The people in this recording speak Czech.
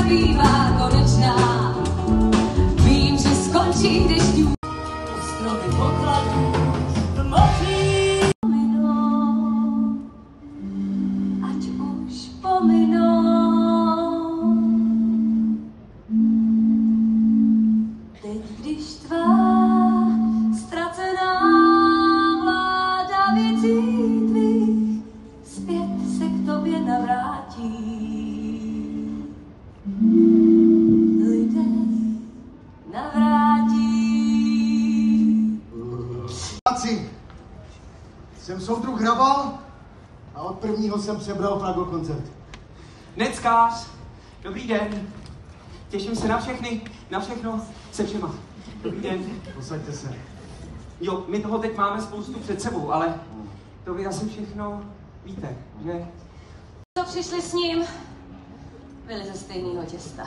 nebývá konečná. Vím, že skončí dešťů. Ostrovy pokladů v moři. Ať už pominou. Teď, když tvá ztracená vláda věcí tvých zpět se k tobě navrátí. Lidé navrátí. Jsem soudruh Hrabal a od prvního jsem přebral Prago koncert. Neckář, dobrý den. Těším se na všechny, na všechno, se všema. Dobrý den. Posaďte se. Jo, my toho teď máme spoustu před sebou, ale to vy asi všechno víte, že? Co přišli s ním, byli ze stejného těsta.